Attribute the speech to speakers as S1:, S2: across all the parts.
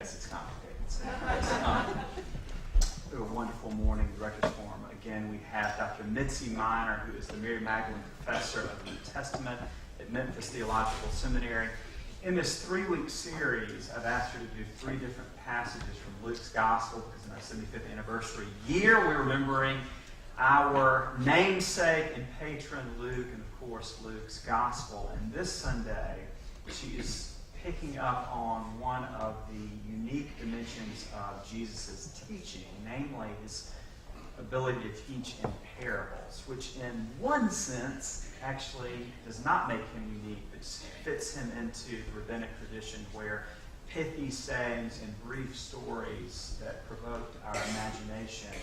S1: It's complicated. We have a wonderful morning Director's Forum. Again, we have Dr. Mitzi, who is the Mary Magdalene Professor of the New Testament at Memphis Theological Seminary. In this 3-week series, I've asked her to do 3 different passages from Luke's Gospel because in our 75th anniversary year, we're remembering our namesake and patron Luke, and of course, Luke's Gospel. And this Sunday, she is picking up on one of the unique dimensions of Jesus' teaching, namely his ability to teach in parables, which in one sense actually does not make him unique, but fits him into the rabbinic tradition where pithy sayings and brief stories that provoked our imagination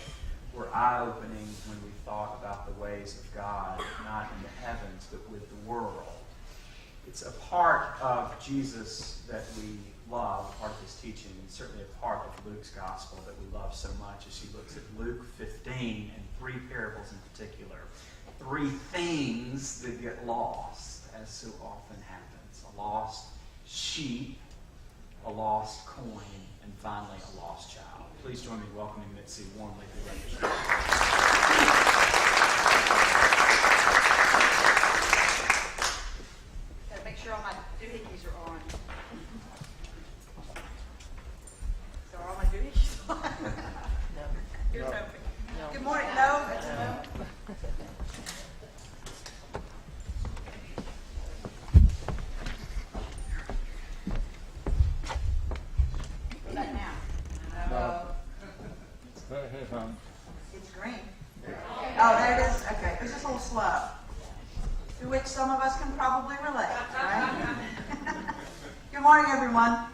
S1: were eye-opening when we thought about the ways of God, not in the heavens, but with the world. It's a part of Jesus that we love, a part of his teaching, and certainly a part of Luke's gospel that we love so much as he looks at Luke 15 and 3 parables in particular. 3 things that get lost, as so often happens. A lost sheep, a lost coin, and finally a lost child. Please join me in welcoming Mitzi warmly to the Rector.
S2: Make sure all my doohickeys are on. So are all my doohickeys on? No. Here's hoping. No. Good morning. No? That's a no. What's that now? No. It's green. Oh, there it is. Okay. It was just a little slow. To which some of us can probably relate, right? Good morning, everyone.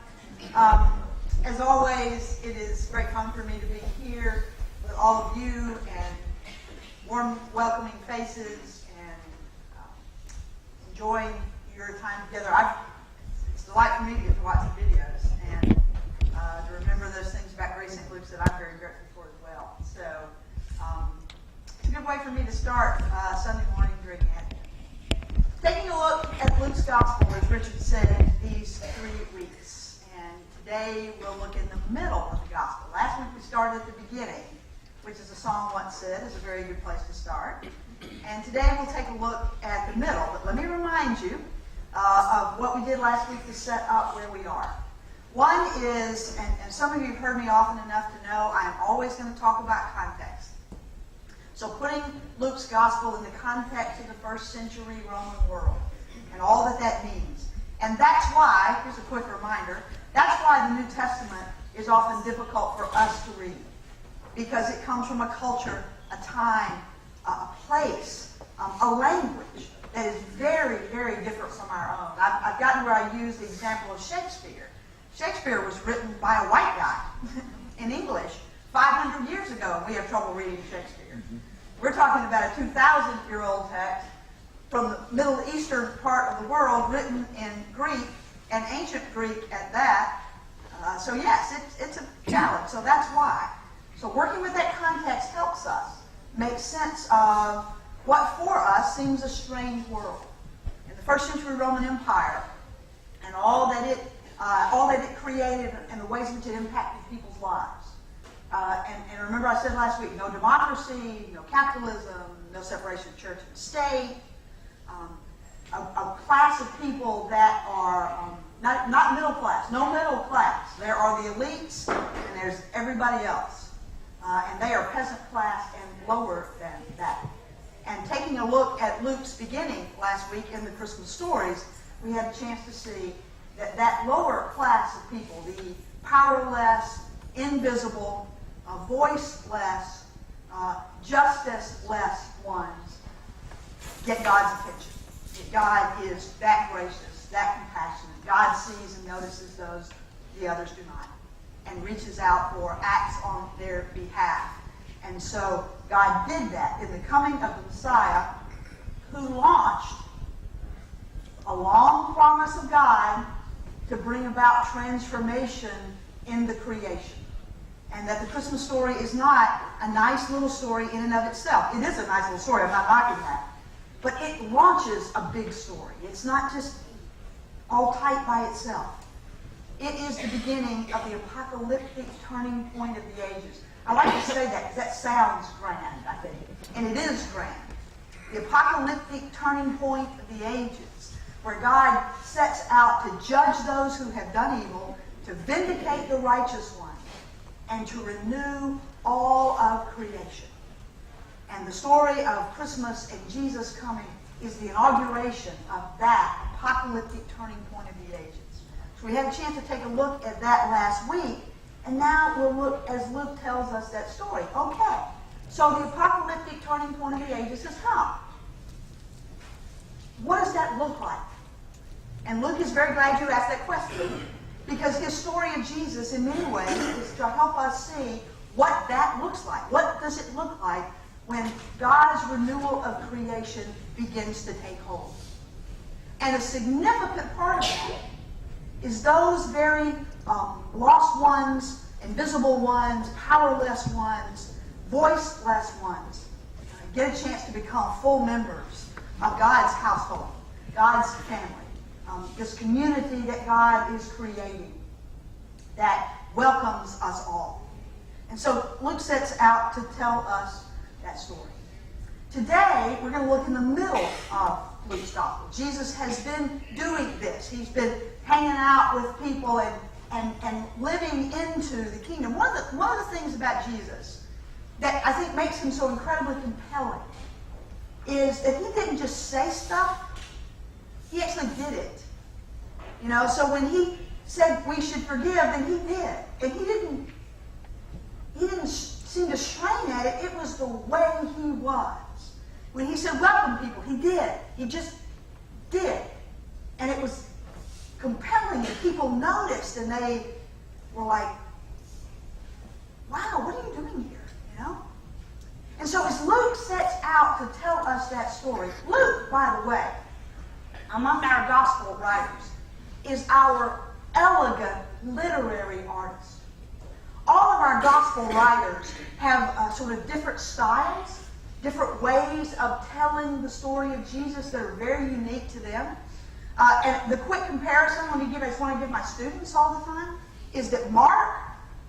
S2: As always, it is great fun for me to be here with all of you and warm, welcoming faces and enjoying your time together. It's a delight for me to get to watch the videos and to remember those things about Grace St. Luke's that I'm very grateful for as well. So it's a good way for me to start Sunday morning during Advent. Taking a look at Luke's Gospel, as Richard said, in these 3 weeks. And today we'll look in the middle of the Gospel. Last week we started at the beginning, which, as a song once said, is a very good place to start. And today we'll take a look at the middle. But let me remind you of what we did last week to set up where we are. One is, and some of you have heard me often enough to know, I am always going to talk about context. So putting Luke's Gospel in the context of the first century Roman world and all that that means. And that's why, here's a quick reminder, that's why the New Testament is often difficult for us to read. Because it comes from a culture, a time, a place, a language that is very, very different from our own. I've gotten where I use the example of Shakespeare. Shakespeare was written by a white guy in English 500 years ago, and we have trouble reading Shakespeare. We're talking about a 2,000-year-old text from the Middle Eastern part of the world, written in Greek, and ancient Greek at that. So yes, it's a challenge. So that's why. So working with that context helps us make sense of what for us seems a strange world. In the first century Roman Empire, and all that it created and the ways in which it impacted people's lives. And remember I said last week, no democracy, no capitalism, no separation of church and state, a class of people that are not middle class, no middle class. There are the elites and there's everybody else. And they are peasant class and lower than that. And taking a look at Luke's beginning last week in the Christmas stories, we had a chance to see that lower class of people, the powerless, invisible, voiceless, justice-less ones, get God's attention. God is that gracious, that compassionate. God sees and notices those the others do not, and reaches out or acts on their behalf. And so God did that in the coming of the Messiah, who launched a long promise of God to bring about transformation in the creation. And that the Christmas story is not a nice little story in and of itself. It is a nice little story, I'm not knocking that. But it launches a big story. It's not just all tight by itself. It is the beginning of the apocalyptic turning point of the ages. I like to say that because that sounds grand, I think. And it is grand. The apocalyptic turning point of the ages, where God sets out to judge those who have done evil, to vindicate the righteous one, and to renew all of creation. And the story of Christmas and Jesus coming is the inauguration of that apocalyptic turning point of the ages. So we had a chance to take a look at that last week, and now we'll look as Luke tells us that story. Okay, so the apocalyptic turning point of the ages has come. What does that look like? And Luke is very glad you asked that question, because his story of Jesus in many ways is to help us see what that looks like. What does it look like when God's renewal of creation begins to take hold? And a significant part of that is those very lost ones, invisible ones, powerless ones, voiceless ones get a chance to become full members of God's household, God's family, this community that God is creating that welcomes us all. And so Luke sets out to tell us that story. Today, we're going to look in the middle of Luke's gospel. Jesus has been doing this. He's been hanging out with people and living into the kingdom. One of the things about Jesus that I think makes him so incredibly compelling is that he didn't just say stuff, he actually did it. You know, so when he said we should forgive, then he did. And he didn't seem to strain at it. It was the way he was. When he said welcome people, he did. He just did. And it was compelling, and people noticed, and they were like, wow, what are you doing here? You know? And so as Luke sets out to tell us that story, Luke, by the way, among our gospel writers, is our elegant literary artist. All of our gospel writers have sort of different styles, different ways of telling the story of Jesus that are very unique to them. And the quick comparison I just want to give my students all the time is that Mark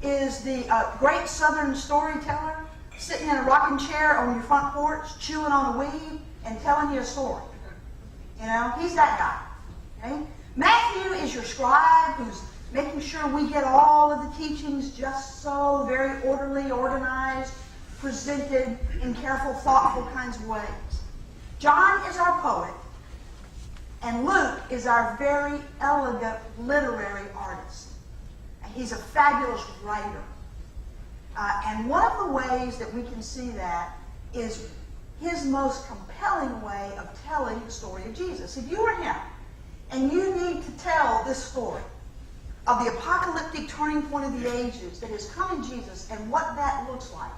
S2: is the great Southern storyteller sitting in a rocking chair on your front porch, chewing on a weed and telling you a story. You know, he's that guy. Okay? Matthew is your scribe who's making sure we get all of the teachings just so very orderly, organized, presented in careful, thoughtful kinds of ways. John is our poet, and Luke is our very elegant literary artist. And he's a fabulous writer. And one of the ways that we can see that is his most compelling way of telling the story of Jesus. If you were him, and you need to tell this story of the apocalyptic turning point of the ages that has come in Jesus and what that looks like,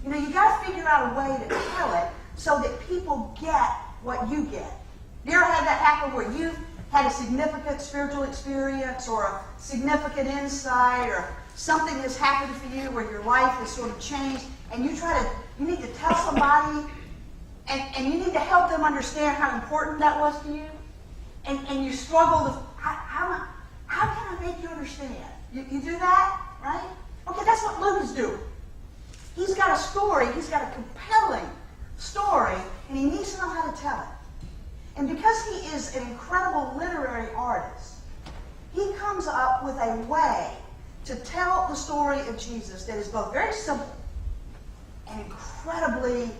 S2: you know, you got to figure out a way to tell it so that people get what you get. You ever had that happen where you've had a significant spiritual experience or a significant insight or something has happened for you where your life has sort of changed and you need to tell somebody and you need to help them understand how important that was to you? And you struggle to, how can I make you understand? You do that, right? Okay, that's what Luke is doing. He's got a story, he's got a compelling story, and he needs to know how to tell it. And because he is an incredible literary artist, he comes up with a way to tell the story of Jesus that is both very simple and incredibly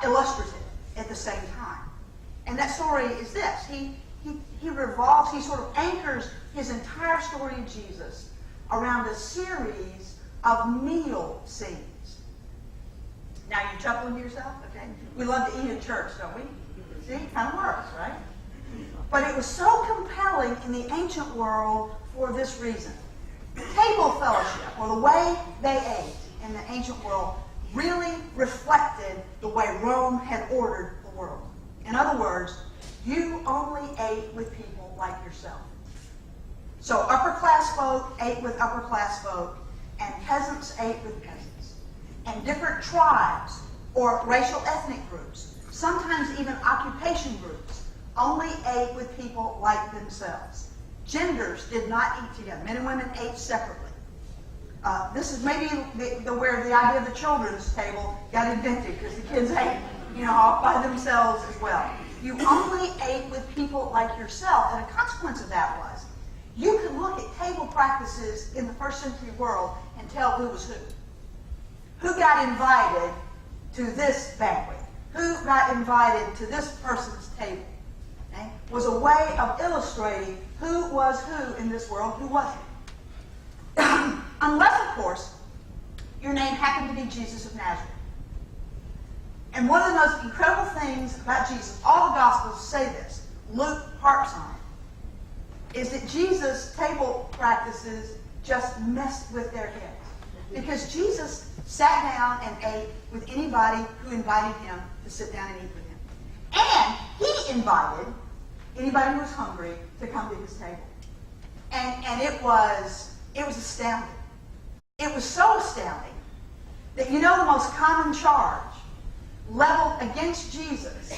S2: illustrative at the same time. And that story is this. He sort of anchors his entire story of Jesus around a series of meal scenes. Now you're chuckling to yourself, okay? We love to eat in church, don't we? See, it kind of works, right? But it was so compelling in the ancient world for this reason. Table fellowship, or the way they ate in the ancient world, really reflected the way Rome had ordered the world. In other words, you only ate with people like yourself. So upper class folk ate with upper class folk, and peasants ate with peasants. And different tribes or racial ethnic groups, sometimes even occupation groups, only ate with people like themselves. genders did not eat together. Men and women ate separately. This is maybe where the idea of the children's table got invented, because the kids ate, all by themselves as well. You only ate with people like yourself, and a consequence of that was you could look at table practices in the first century world and tell who was who. Who got invited to this banquet? Who got invited to this person's table? Okay? Was a way of illustrating who was who in this world, who wasn't. Unless, of course, your name happened to be Jesus of Nazareth. And one of the most incredible things about Jesus, all the Gospels say this, Luke harps on it, is that Jesus' table practices just messed with their heads. Because Jesus sat down and ate with anybody who invited him to sit down and eat with him. And he invited anybody who was hungry to come to his table. And it was astounding. It was so astounding that the most common charge leveled against Jesus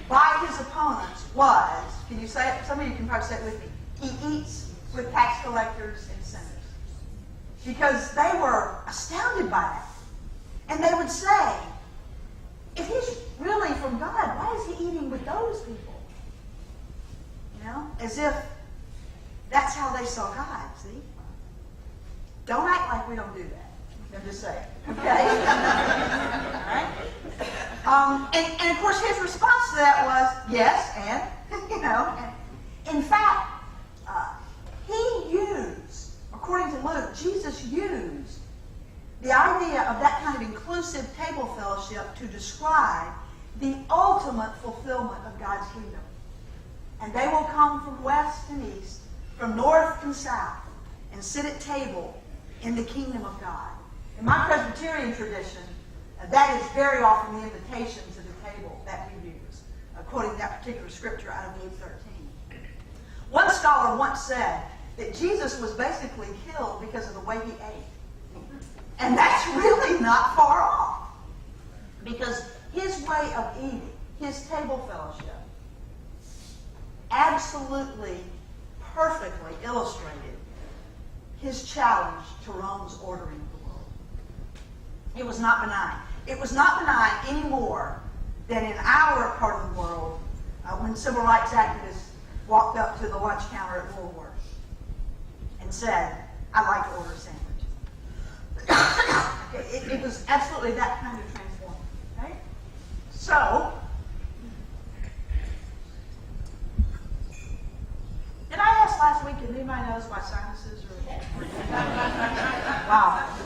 S2: by his opponents was, can you say it? Some of you can probably say it with me. He eats with tax collectors and sinners. Because they were astounded by that. And they would say, if he's really from God, why is he eating with those people? As if that's how they saw God, see? Don't act like we don't do that. I'm just saying, okay? All right? And of course, his response to that was, yes, and, in fact, he used, according to Luke, Jesus used the idea of that kind of inclusive table fellowship to describe the ultimate fulfillment of God's kingdom. And they will come from west and east, from north and south, and sit at table in the kingdom of God. In my Presbyterian tradition, that is very often the invitation to the table that we use, quoting that particular scripture out of Luke 13. One scholar once said that Jesus was basically killed because of the way he ate. And that's really not far off. Because his way of eating, his table fellowship, absolutely, perfectly illustrated his challenge to Rome's ordering of the world. It was not benign. It was not benign any more than in our part of the world when civil rights activists walked up to the lunch counter at Woolworth and said, I'd like to order a sandwich. It was absolutely that kind of transformation. Okay? So, did I ask last week if anybody knows my sinuses are... Wow.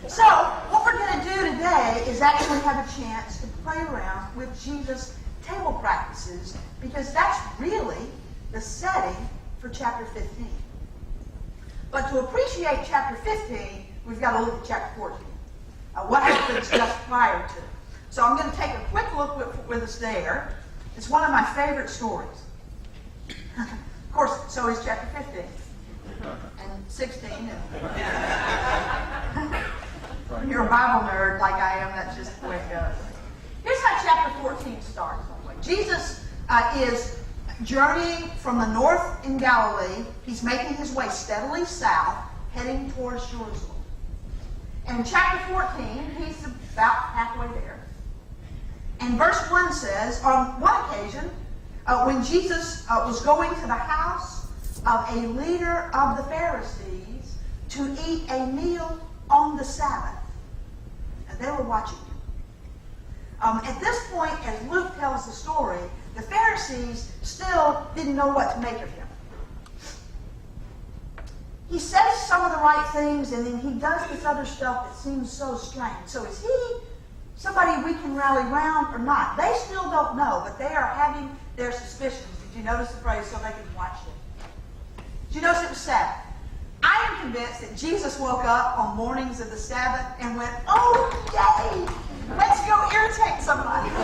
S2: So, what we're going to do today is actually have a chance to play around with Jesus' table practices, because that's really the setting for chapter 15. But to appreciate chapter 15, we've got to look at chapter 14. What happens just prior to. So I'm going to take a quick look with us there. It's one of my favorite stories. Of course, so is chapter 15. And 16. And you're a Bible nerd like I am, that's just the way it goes. Here's how chapter 14 starts, by the way. Jesus is journeying from the north in Galilee. He's making his way steadily south, heading towards Jerusalem. And in chapter 14, he's about halfway there. And verse 1 says, on one occasion, when Jesus was going to the house of a leader of the Pharisees to eat a meal on the Sabbath, and they were watching him. At this point, as Luke tells the story, the Pharisees still didn't know what to make of him. He says some of the right things, and then he does this other stuff that seems so strange. So is he somebody we can rally around or not? They still don't know, but they are having their suspicions. Did you notice the phrase, so they can watch it? Did you notice it was Sabbath? I am convinced that Jesus woke up on mornings of the Sabbath and went, oh, yay! Let's go irritate somebody. I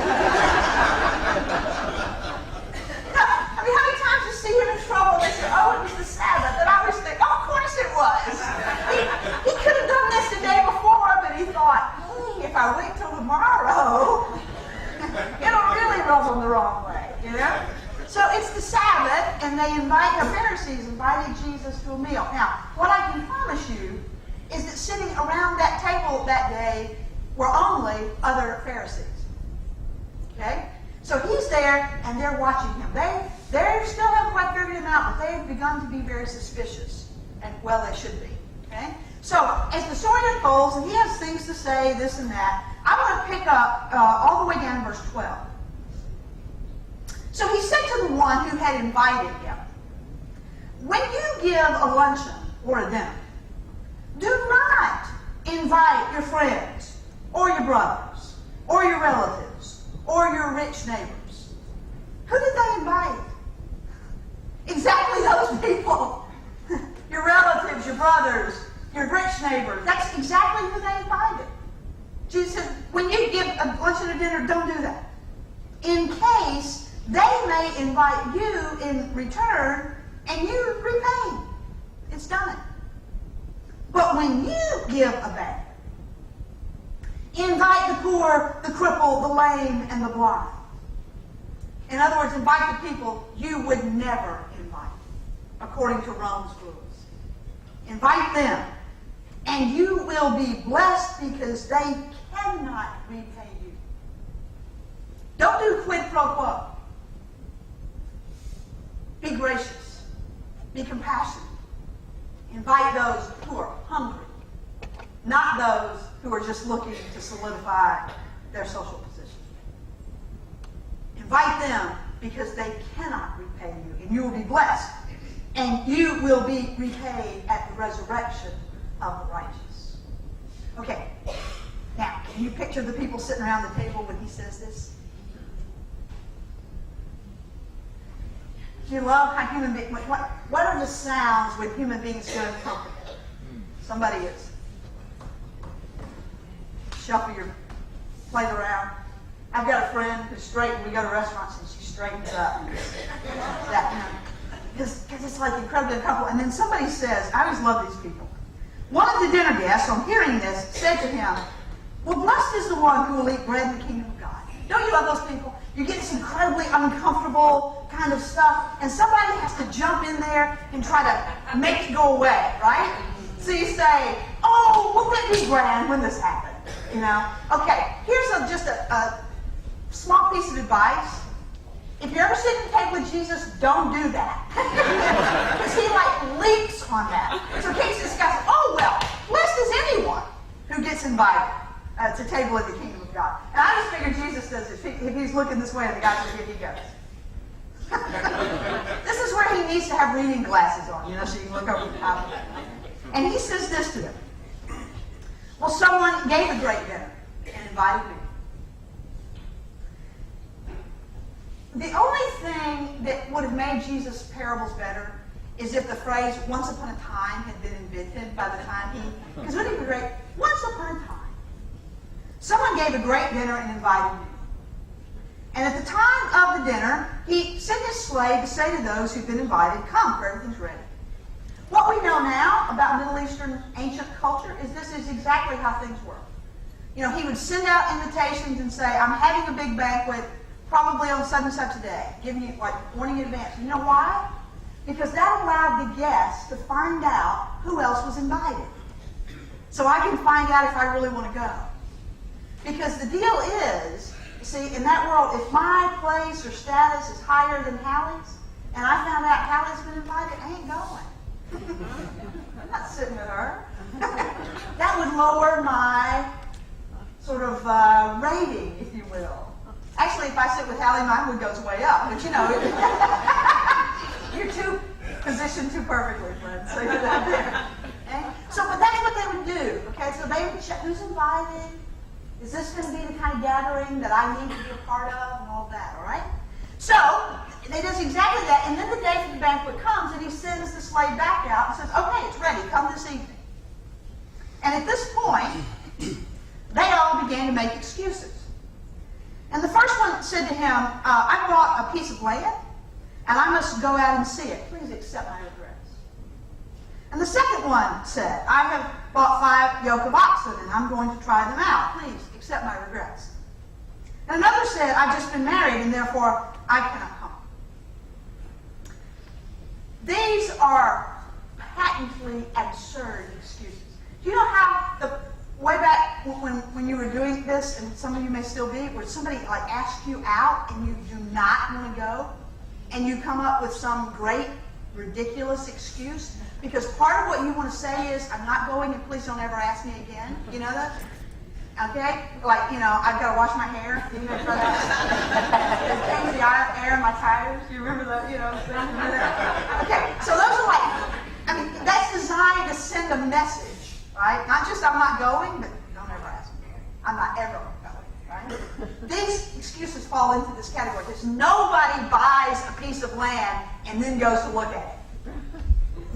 S2: mean, how many times you see him in trouble and they say, oh, it was the Sabbath? And I always think, oh, of course it was. He could have done this the day before, but he thought, hey, if I wait till tomorrow, it'll really rub them the wrong way, you know? So it's the Sabbath, and they the Pharisees invited Jesus to a meal. Now, what I can promise you is that sitting around that table that day were only other Pharisees. Okay? So he's there, and they're watching him. They still haven't quite figured him out, but they've begun to be very suspicious. And, well, they should be. Okay? So, as the story unfolds, and he has things to say, this and that, I want to pick up all the way down to verse 12. So he said to the one who had invited him, when you give a luncheon or a dinner, do not invite your friends or your brothers or your relatives or your rich neighbors. Who did they invite? Exactly those people. Your relatives, your brothers, your rich neighbors. That's exactly who they invited. Jesus said, when you give a luncheon or dinner, don't do that. In case they may invite you in return and you repay. It's done. But when you give a banquet, invite the poor, the crippled, the lame, and the blind. In other words, invite the people you would never invite, according to Rome's rules. Invite them, and you will be blessed because they cannot repay you. Don't do quid pro quo. Be gracious. Be compassionate. Invite those who are hungry, not those who are just looking to solidify their social position. Invite them because they cannot repay you, and you will be blessed, and you will be repaid at the resurrection of the righteous. Okay, now, can you picture the people sitting around the table when he says this? Do you love how human beings, what are the sounds when human beings feel uncomfortable? Somebody is. Shuffle your plate around. I've got a friend who's straight when we go to restaurants and she straightens up. Because it's like incredibly uncomfortable. And then somebody says, I always love these people. One of the dinner guests, on hearing this, said to him, well, blessed is the one who will eat bread in the kingdom of God. Don't you love those people? You get this incredibly uncomfortable kind of stuff, and somebody has to jump in there and try to make it go away, right? So you say, oh, won't it be grand when this happened? You know? Okay, here's just a small piece of advice. If you're ever sitting at the table with Jesus, don't do that. Because he leaps on that. So in case this guy says, oh, well, blessed is anyone who gets invited to table in the kingdom of God. And I just figured Jesus does it. If he's looking this way and the guy says, here he goes. This is where he needs to have reading glasses on, so you can look over the top of it. And he says this to them. Well, someone gave a great dinner and invited me. The only thing that would have made Jesus' parables better is if the phrase once upon a time had been invented by the time because wouldn't it be great? Once upon a time. Someone gave a great dinner and invited me. And at the time of the dinner, he sent his slave to say to those who've been invited, come, for everything's ready. What we know now about Middle Eastern ancient culture is this is exactly how things work. He would send out invitations and say, I'm having a big banquet, probably on such and such a day, giving you warning in advance. You know why? Because that allowed the guests to find out who else was invited. So I can find out if I really want to go. Because the deal is, you see, in that world, if my place or status is higher than Hallie's, and I found out Hallie's been invited, I ain't going. I'm not sitting with her. That would lower my sort of rating, if you will. Actually, if I sit with Hallie, my mood goes way up. But you're too positioned too perfectly, friends. So you're not there. Okay? So, but that's what they would do. Okay, so they would check who's invited. Is this going to be the kind of gathering that I need to be a part of, and all that? All right. So they does exactly that, and then the day for the banquet comes, and he sends the slave back out and says, "Okay, it's ready. Come this evening." And at this point, they all began to make excuses. And the first one said to him, I bought a piece of land, and I must go out and see it. Please accept my regrets. And the second one said, I have bought 5 yoke of oxen, and I'm going to try them out. Please accept my regrets. And another said, I've just been married, and therefore I cannot come. These are patently absurd excuses. Do you know how way back when you were doing this, and some of you may still be, where somebody like asks you out and you do not want to go, and you come up with some great, ridiculous excuse? Because part of what you want to say is, I'm not going and please don't ever ask me again. You know that? Okay? Like, I've got to wash my hair. You know, change the air in my tires. Do you remember that? Remember that? Okay, so those are like, that's designed to send a message, right? Not just I'm not going, but don't ever ask me. I'm not ever going, right? These excuses fall into this category because nobody buys a piece of land and then goes to look at it.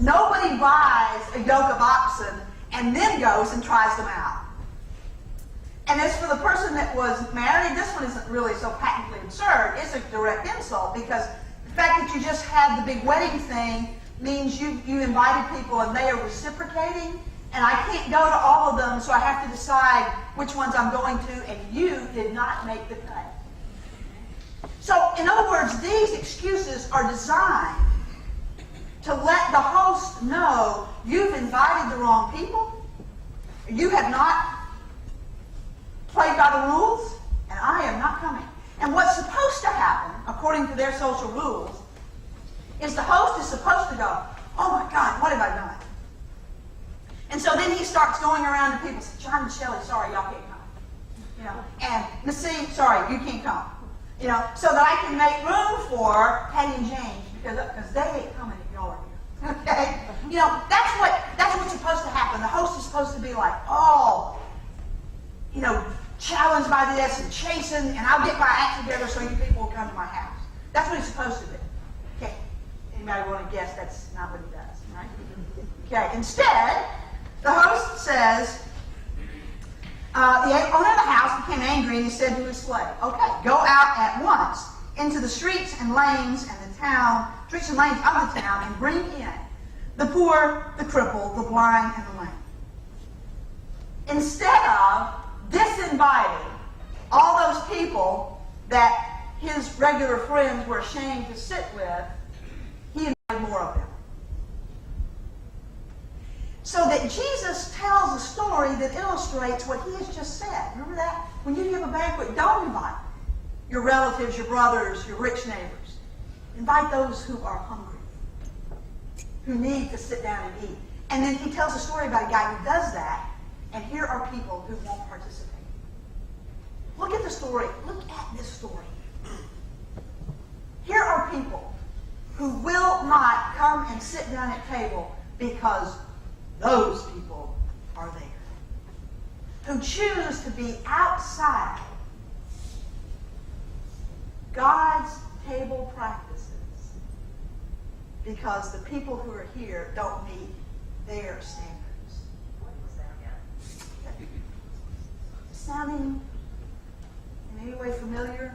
S2: Nobody buys a yoke of oxen and then goes and tries them out. And as for the person that was married, this one isn't really so patently absurd. It's a direct insult because the fact that you just had the big wedding thing means you invited people and they are reciprocating, and I can't go to all of them, so I have to decide which ones I'm going to, and you did not make the cut. So, in other words, these excuses are designed to let the host know you've invited the wrong people, you have not played by the rules, and I am not coming. And what's supposed to happen, according to their social rules, is the host is supposed to go, oh my God, what have I done? And so then he starts going around to people and says, John and Shelley, sorry, y'all can't come. And Mitzi, sorry, you can't come. So that I can make room for Patty and James because they ain't coming if y'all are here. Okay? That's what's supposed to happen. The host is supposed to be like, challenged by this and chastened, and I'll get my act together so you people will come to my house. That's what he's supposed to do. Okay. Anybody want to guess that's not what he does, right? Okay. Instead, the host says, the owner of the house became angry and he said to his slave, okay, go out at once into the streets and lanes of the town and bring in the poor, the crippled, the blind, and the lame. Instead of disinviting all those people that his regular friends were ashamed to sit with, he invited more of them. So that Jesus tells a story that illustrates what he has just said. Remember that? When you give a banquet, don't invite your relatives, your brothers, your rich neighbors. Invite those who are hungry, who need to sit down and eat. And then he tells a story about a guy who does that, and here are people who won't participate. Look at the story. Look at this story. Here are people who will not come and sit down at table because those people are there. Who choose to be outside God's table practices because the people who are here don't meet their standards. What was that again? Sounding in any way familiar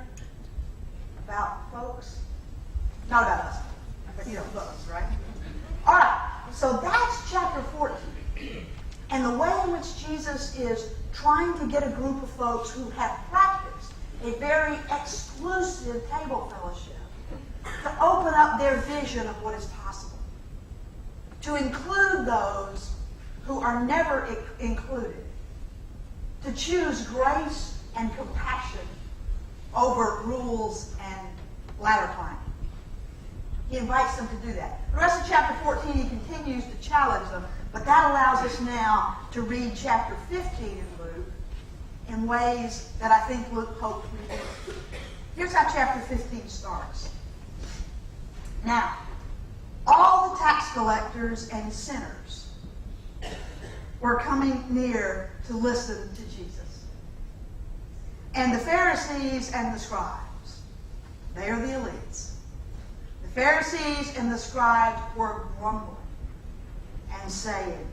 S2: about folks? Not about us, but folks, right? All right, so that's chapter 14. And the way in which Jesus is trying to get a group of folks who have practiced a very exclusive table fellowship to open up their vision of what is possible. To include those who are never included. To choose grace and compassion over rules and ladder climbing. He invites them to do that. The rest of chapter 14, he continues to challenge them, but that allows us now to read chapter 15 in Luke in ways that I think Luke hoped we would. Here's how chapter 15 starts. Now, all the tax collectors and sinners were coming near to listen to Jesus. And the Pharisees and the scribes, they are the elites. The Pharisees and the scribes were grumbling and saying,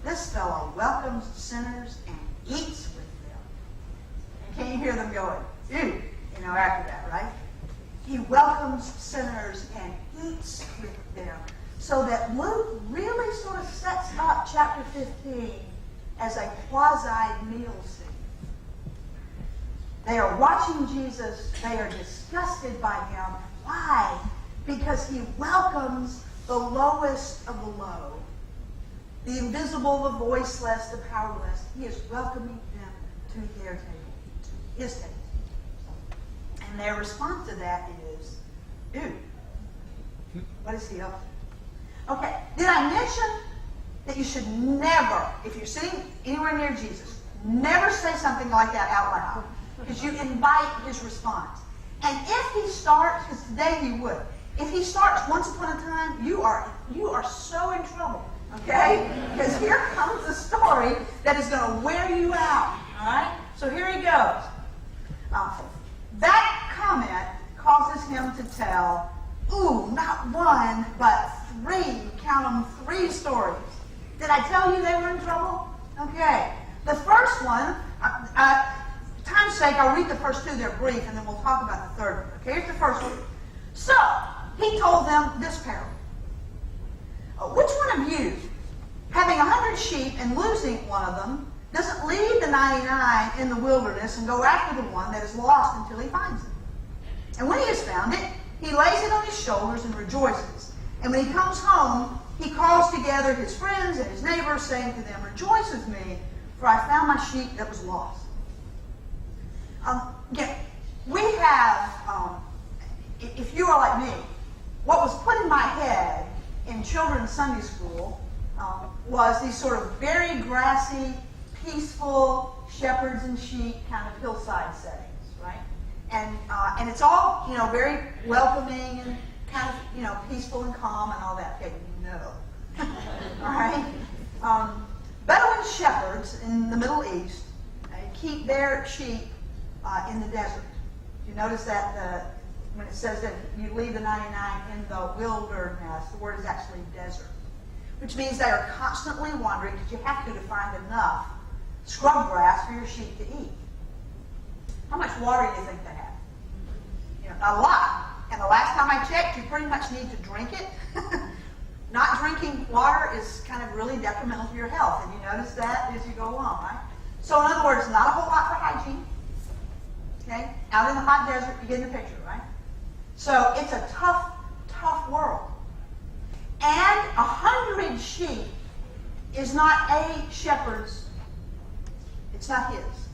S2: this fellow welcomes sinners and eats with them. And can you hear them going, ew, after that, right? He welcomes sinners and eats with them. So that Luke really sort of sets up chapter 15 as a quasi-meal scene. They are watching Jesus. They are disgusted by him. Why? Because he welcomes the lowest of the low, the invisible, the voiceless, the powerless. He is welcoming them to their table, to his table. And their response to that is, ew, what is he up to? Okay, did I mention that you should never, if you're sitting anywhere near Jesus, never say something like that out loud, because you invite his response. And if he starts, because today he would, if he starts once upon a time, you are so in trouble, okay? Because here comes a story that is going to wear you out, all right? So here he goes. That comment causes him to tell, not one, but three, count them, 3 stories. Did I tell you they were in trouble? Okay. The first one, time's sake, I'll read the first 2, they're brief, and then we'll talk about the third one. Okay, here's the first one. So, he told them this parable. Which one of you, having 100 sheep and losing one of them, doesn't leave the 99 in the wilderness and go after the one that is lost until he finds it? And when he has found it, he lays it on his shoulders and rejoices. And when he comes home, he calls together his friends and his neighbors, saying to them, "Rejoice with me, for I found my sheep that was lost." We have, if you are like me, what was put in my head in children's Sunday school was these sort of very grassy, peaceful shepherds and sheep kind of hillside settings, right? And it's all, very welcoming and kind of, peaceful and calm and all that. Okay, no. All right? Bedouin shepherds in the Middle East keep their sheep in the desert. You notice that when it says that you leave the 99 in the wilderness, the word is actually desert, which means they are constantly wandering because you have to find enough scrub grass for your sheep to eat. How much water do you think they have? A lot. And the last time I checked, you pretty much need to drink it. Not drinking water is kind of really detrimental to your health, and you notice that as you go along, right? So in other words, not a whole lot for hygiene. Okay? Out in the hot desert, you get the picture, right? So it's a tough, tough world. And 100 sheep is not a shepherd's, it's not his.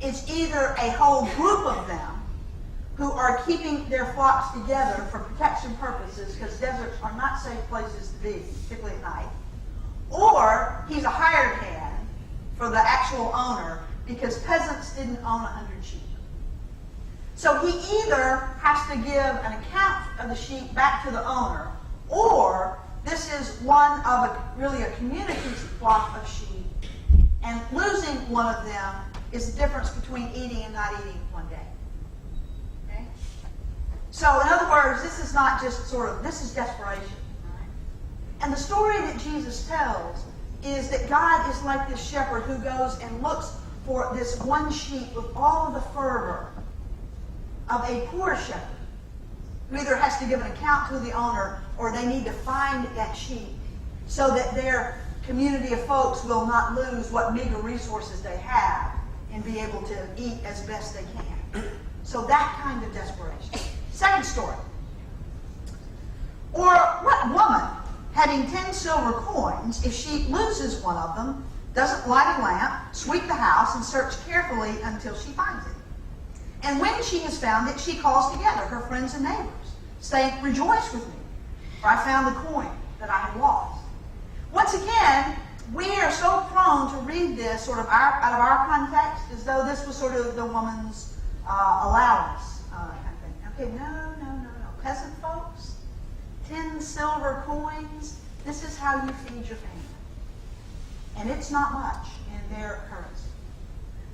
S2: It's either a whole group of them who are keeping their flocks together for protection purposes, because deserts are not safe places to be, particularly at night, or he's a hired hand for the actual owner, because peasants didn't own 100 sheep. So he either has to give an account of the sheep back to the owner, or this is one of really a community flock of sheep, and losing one of them is the difference between eating and not eating one day. Okay? So in other words, this is not just this is desperation. Right? And the story that Jesus tells is that God is like this shepherd who goes and looks for this one sheep with all of the fervor of a poor shepherd who either has to give an account to the owner or they need to find that sheep so that their community of folks will not lose what meager resources they have and be able to eat as best they can. So that kind of desperation. Second story. Or what woman, having 10 silver coins, if she loses one of them, doesn't light a lamp, sweep the house, and search carefully until she finds it? And when she has found it, she calls together her friends and neighbors, saying, "Rejoice with me, for I found the coin that I had lost." Once again, we are so prone to read this sort of out of our context as though this was sort of the woman's allowance kind of thing. Okay, no. Peasant folks, 10 silver coins, this is how you feed your family. And it's not much in their currency.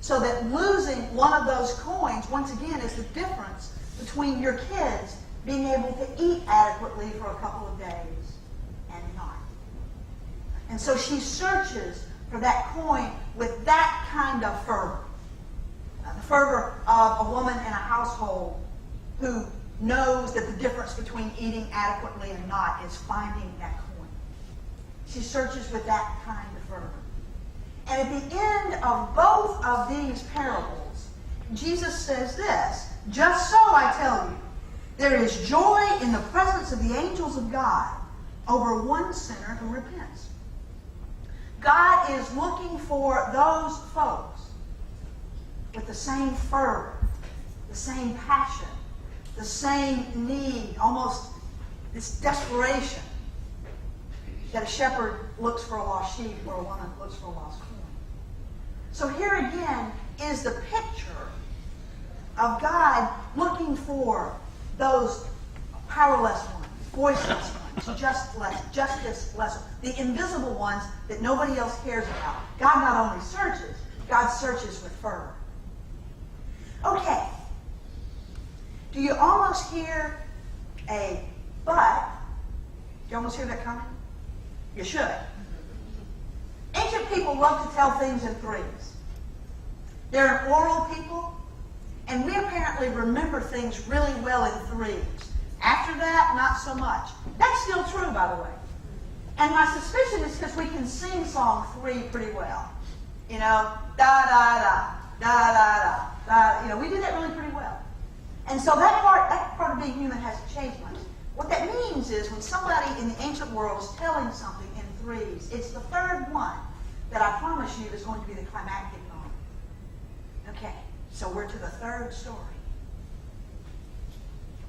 S2: So that losing one of those coins, once again, is the difference between your kids being able to eat adequately for a couple of days and not. And so she searches for that coin with that kind of fervor. The fervor of a woman in a household who knows that the difference between eating adequately and not is finding that coin. She searches with that kind of fervor. And at the end of both of these parables, Jesus says this, "Just so I tell you, there is joy in the presence of the angels of God over one sinner who repents. God is looking for those folks with the same fervor, the same passion, the same need, almost this desperation that a shepherd looks for a lost sheep or a woman looks for a lost coin. So here again is the picture of God looking for those powerless ones, voiceless ones, justiceless, the invisible ones that nobody else cares about. God not only searches, God searches with fervor. Okay. Do you almost hear a but? Do you almost hear that coming? You should. Ancient people love to tell things in threes. They're an oral people, and we apparently remember things really well in threes. After that, not so much. That's still true, by the way. And my suspicion is because we can sing song 3 pretty well. You know, da-da-da, da-da-da, da. You know, we do that really pretty well. And so that part of being human hasn't changed much. What that means is when somebody in the ancient world is telling something in threes, it's the third one that I promise you is going to be the climactic moment. Okay, so we're to the third story.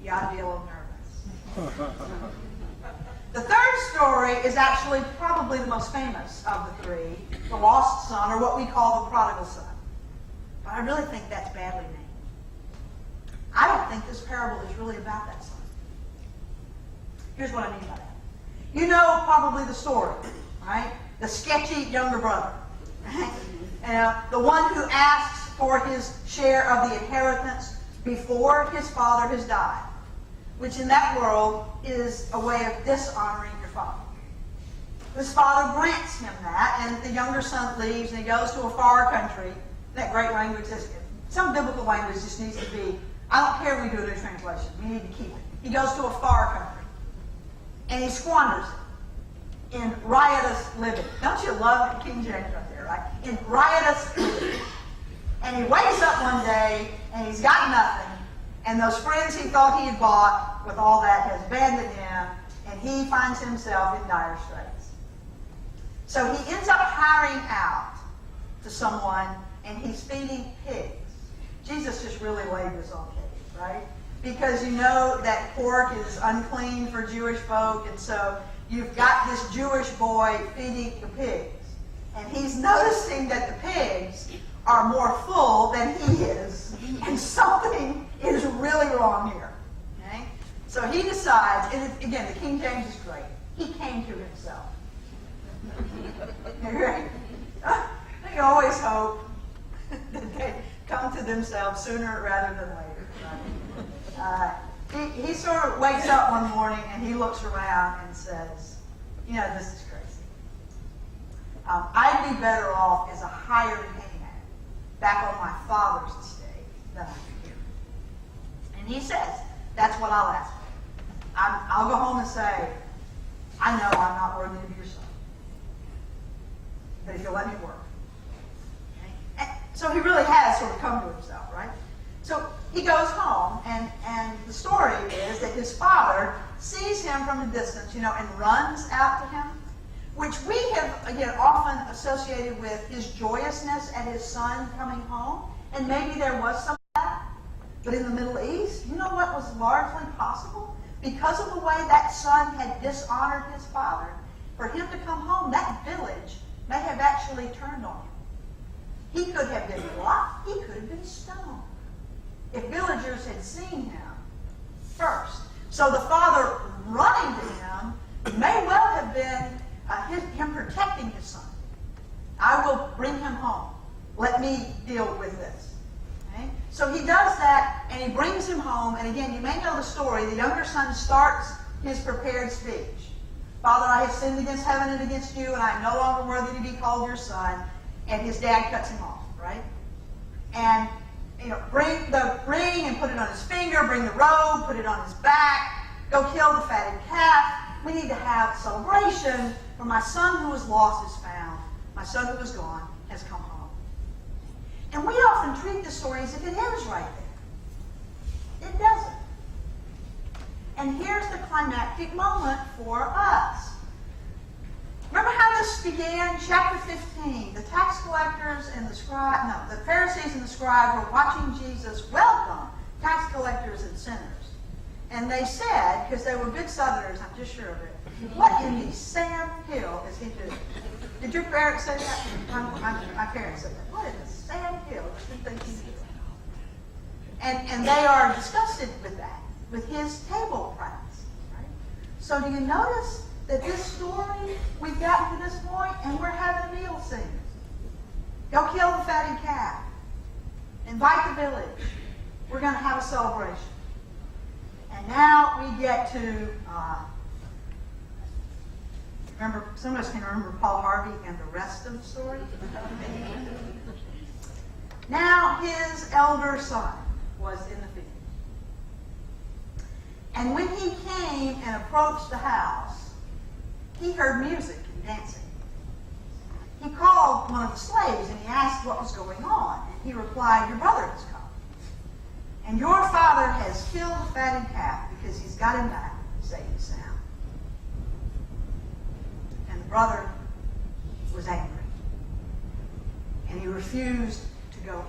S2: You ought to be a little nervous. The third story is actually probably the most famous of the three, the lost son, or what we call the prodigal son. But I really think that's badly named. I don't think this parable is really about that son. Here's what I mean by that. You know probably the story, right? The sketchy younger brother. Right? The one who asks for his share of the inheritance before his father has died, which in that world is a way of dishonoring your father. His father grants him that, and the younger son leaves and he goes to a far country. That great language, some biblical language just needs to be, I don't care if we do a new translation, we need to keep it. He goes to a far country. And he squanders it in riotous living. Don't you love King James right there, right? In riotous living. And he wakes up one day and he's got nothing. And those friends he thought he had bought with all that has abandoned him. And he finds himself in dire straits. So he ends up hiring out to someone and he's feeding pigs. Jesus just really laid this on Katie, right? Because you know that pork is unclean for Jewish folk, and so you've got this Jewish boy feeding the pigs. And he's noticing that the pigs are more full than he is, and something is really wrong here. Okay? So he decides, and again, the King James is great. He came to himself. Right? They always hope that they come to themselves sooner rather than later. Right? He sort of wakes up one morning and he looks around and says, you know, this is crazy. I'd be better off as a hired hand back on my father's estate than I'm here. And he says, that's what I'll ask for. I'll go home and say, I know I'm not worthy to be your son. But if you'll let me work. Okay? And so he really has sort of come to himself, right? So he goes home, and the story is that his father sees him from a distance, you know, and runs out to him, which we have, again, often associated with his joyousness at his son coming home. And maybe there was some of that. But in the Middle East, you know what was largely possible? Because of the way that son had dishonored his father, for him to come home, that village may have actually turned on him. He could have been blocked. He could have been stoned if villagers had seen him first. So the father running to him may well have been him protecting his son. I will bring him home. Let me deal with this. Okay? So he does that, and he brings him home. And again, you may know the story. The younger son starts his prepared speech. Father, I have sinned against heaven and against you, and I am no longer worthy to be called your son. And his dad cuts him off, right? And you know, bring the ring and put it on his finger, bring the robe, put it on his back, go kill the fatted calf. We need to have celebration, for my son who was lost is found. My son who was gone has come home. And we often treat the story as if it ends right there. It doesn't. And here's the climactic moment for us. Remember how this began? Chapter 15. The tax collectors and the Pharisees and the scribes were watching Jesus welcome tax collectors and sinners. And they said, because they were good Southerners, I'm just sure of it, what in the Sam Hill is he doing? Did your parents say that? My parents said that. What in the Sam Hill does he think he's doing? And they are disgusted with that, with his table practice. Right? So do you notice that this story, we've gotten to this point and we're having a meal scene. Go kill the fatted calf. Invite the village. We're going to have a celebration. And now we get to, remember, some of us can remember Paul Harvey and the rest of the story. Now his elder son was in the field. And when he came and approached the house, he heard music and dancing. He called one of the slaves and he asked what was going on. And he replied, "Your brother has come. And your father has killed the fatted calf because he's got him back, safe and sound." And the brother was angry. And he refused to go in.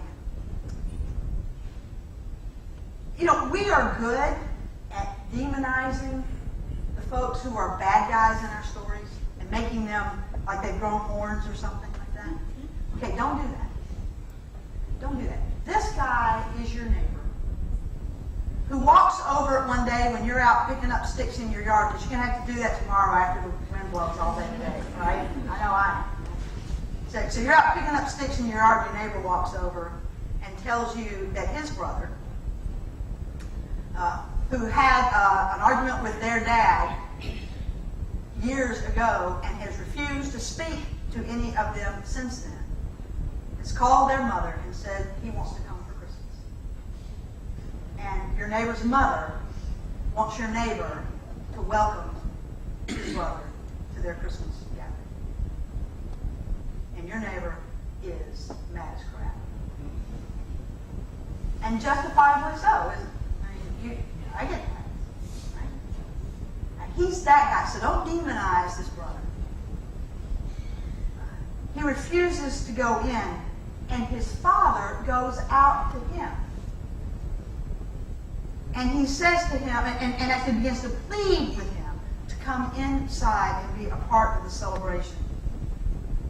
S2: You know, we are good at demonizing the folks who are bad guys in our stories and making them like they've grown horns or something like that. Okay, don't do that. Don't do that. This guy is your neighbor who walks over one day when you're out picking up sticks in your yard, because you're going to have to do that tomorrow after the wind blows all day today, right? I know I am. So you're out picking up sticks in your yard, your neighbor walks over and tells you that his brother, who had an argument with their dad years ago and has refused to speak to any of them since then, has called their mother and said he wants to come for Christmas. And your neighbor's mother wants your neighbor to welcome his brother to their Christmas gathering. And your neighbor is mad as crap. And justifiably so, isn't it? I get that. Right? And he's that guy, so don't demonize this brother. He refuses to go in, and his father goes out to him. And he says to him, and actually begins to plead with him to come inside and be a part of the celebration.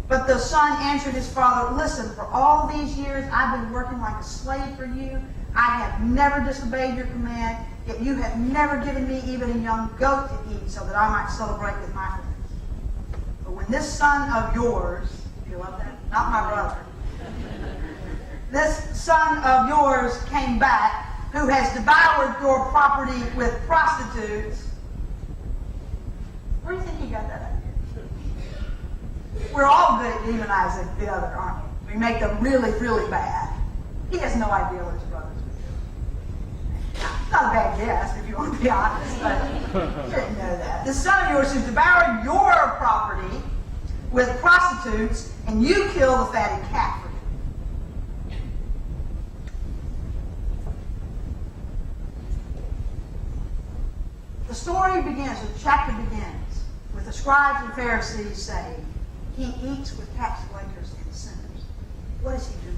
S2: But the son answered his father, "Listen, for all these years I've been working like a slave for you. I have never disobeyed your command, yet you have never given me even a young goat to eat so that I might celebrate with my friends. But when this son of yours," do you love that? Not my brother. "This son of yours came back, who has devoured your property with prostitutes." Where do you think he got that idea? We're all good at demonizing the other, aren't we? We make them really, really bad. He has no idea what his brothers would do. It's not a bad guess, if you want to be honest, but you didn't know that. "The son of yours who devoured your property with prostitutes, and you kill the fatted calf for him." The story begins, the chapter begins, with the scribes and Pharisees saying, "He eats with tax collectors and sinners." What is he doing?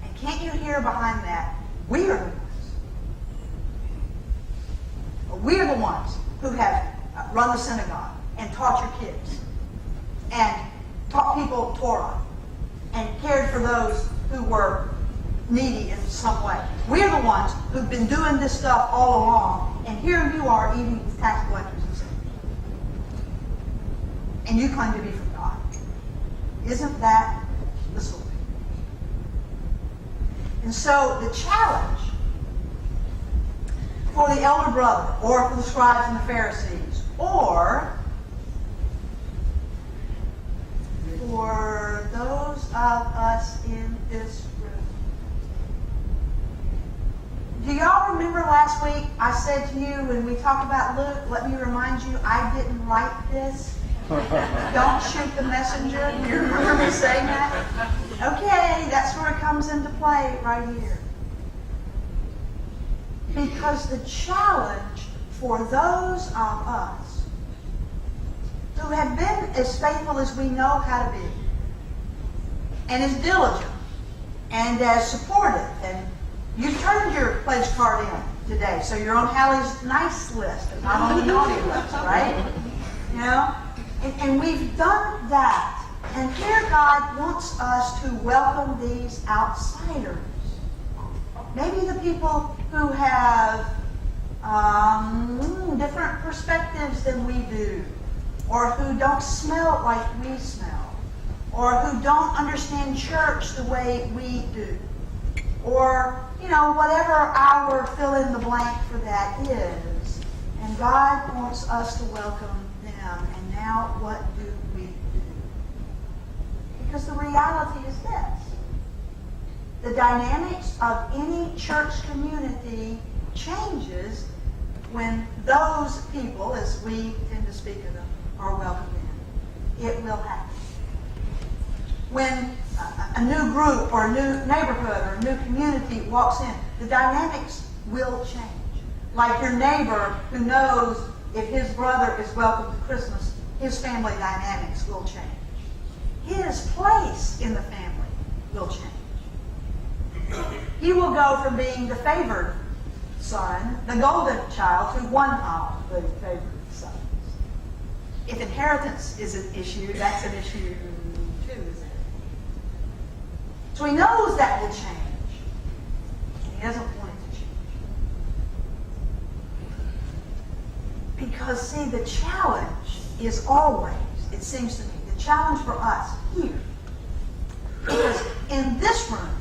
S2: And can't you hear behind that, we are the ones. We are the ones who have run the synagogue and taught your kids and taught people Torah and cared for those who were needy in some way. We're the ones who've been doing this stuff all along, and here you are eating with tax collectors and sinners. And you claim to be from God. Isn't that the story? And so the challenge for the elder brother, or for the scribes and the Pharisees, or for those of us in this room. Do y'all remember last week I said to you when we talked about Luke, let me remind you, I didn't write this. Don't shoot the messenger. You remember me saying that? Okay, that's where it comes into play right here. Because the challenge for those of us who have been as faithful as we know how to be, and as diligent, and as supportive, and you turned your pledge card in today, so you're on Hallie's nice list and not on the naughty list, right? You know? And we've done that. And here God wants us to welcome these outsiders. Maybe the people who have different perspectives than we do, or who don't smell like we smell, or who don't understand church the way we do, or, whatever our fill in the blank for that is. And God wants us to welcome them. And now what do we do? Because the reality is this. The dynamics of any church community changes when those people, as we tend to speak of them, are welcomed in. It will happen. When a new group or a new neighborhood or a new community walks in, the dynamics will change. Like your neighbor who knows if his brother is welcome to Christmas, his family dynamics will change. His place in the family will change. He will go from being the favored son, the golden child, to one of the favored sons. If inheritance is an issue, that's an issue too, isn't it? So he knows that will change. And he doesn't want it to change. Because, see, the challenge is always, it seems to me, the challenge for us here. Because in this room,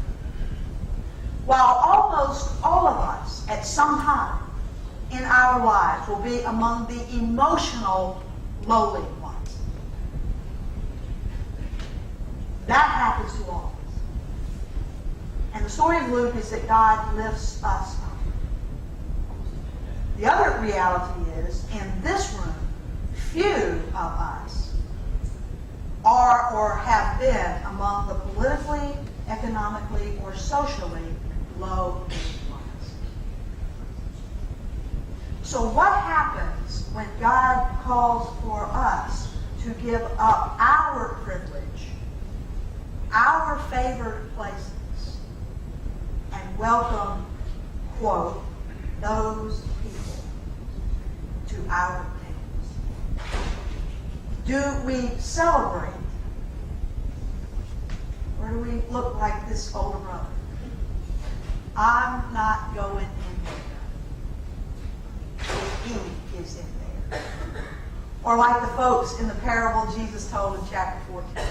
S2: while almost all of us at some time in our lives will be among the emotional lowly ones, that happens to all of us. And the story of Luke is that God lifts us up. The other reality is, in this room, few of us are or have been among the politically, economically, or socially low ones. So what happens when God calls for us to give up our privilege, our favored places, and welcome, quote, those people to our tables? Do we celebrate? Or do we look like this older brother? I'm not going in there. He is in there. Or like the folks in the parable Jesus told in chapter 14.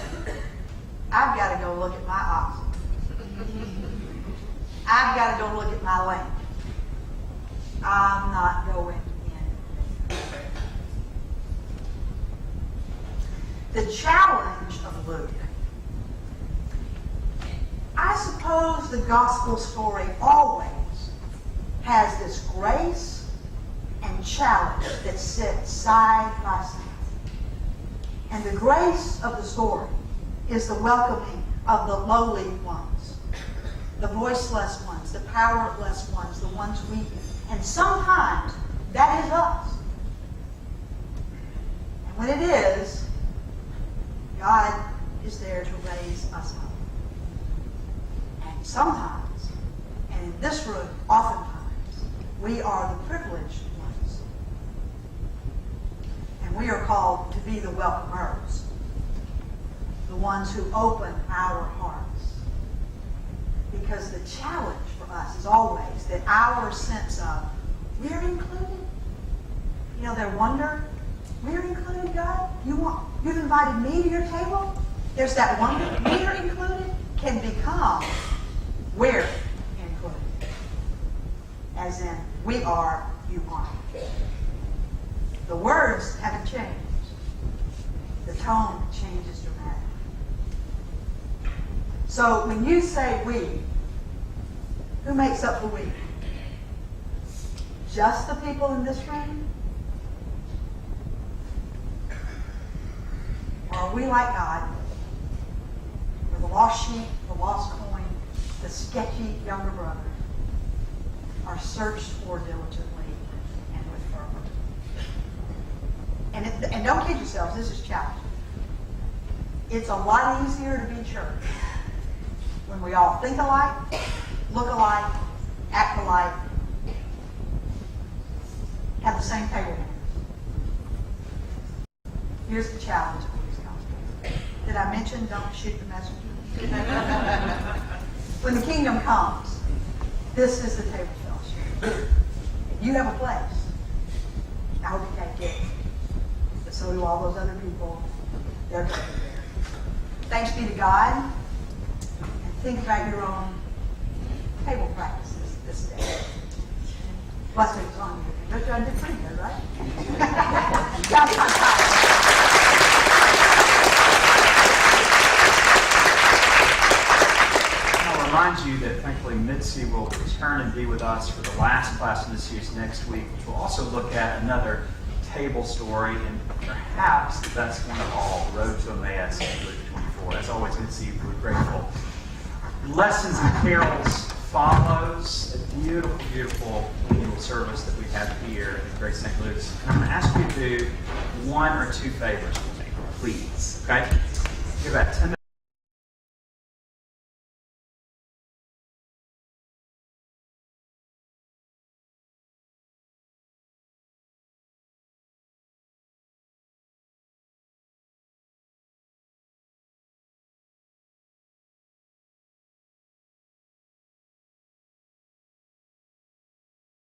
S2: I've got to go look at my oxen. I've got to go look at my lamb. I'm not going in there. The challenge of Luke, I suppose the gospel story always has this grace and challenge that sit side by side. And the grace of the story is the welcoming of the lowly ones, the voiceless ones, the powerless ones, the ones weak. And sometimes that is us. And when it is, God is there to raise us up. And sometimes, and in this room, oftentimes, we are the privileged ones. And we are called to be the welcomers, the ones who open our hearts. Because the challenge for us is always that our sense of, we're included. You know, their wonder, we're included, God? You've invited me to your table? There's that wonder, we're included, can become, we're included. As in, we are, you aren't. The words haven't changed. The tone changes dramatically. So when you say we, who makes up the we? Just the people in this room? Or are we like God? We're the lost sheep, the lost coin, the sketchy younger brother. are searched for diligently and with fervor. And don't kid yourselves, this is challenging. It's a lot easier to be church when we all think alike, look alike, act alike, have the same table manners. Here's the challenge of these gospels. Did I mention don't shoot the messenger? When the kingdom comes, this is the table fellowship. You have a place. I hope you can't get it. But so do all those other people. They're going to be there. Thanks be to God. And think about your own table practices this day. Blessings on you. I did pretty good, right? God's my time.
S1: I'll remind you that thankfully Mitzi will return and be with us for the last class in the series next week, which will also look at another table story, and perhaps the best one of all, the road to Emmaus in Luke 24. As always, good to see you. We're grateful. Lessons and carols follows a beautiful, beautiful annual service that we have here at Great St. Luke's. And I'm going to ask you to do one or two favors for me, please. Okay? Give about 10 minutes.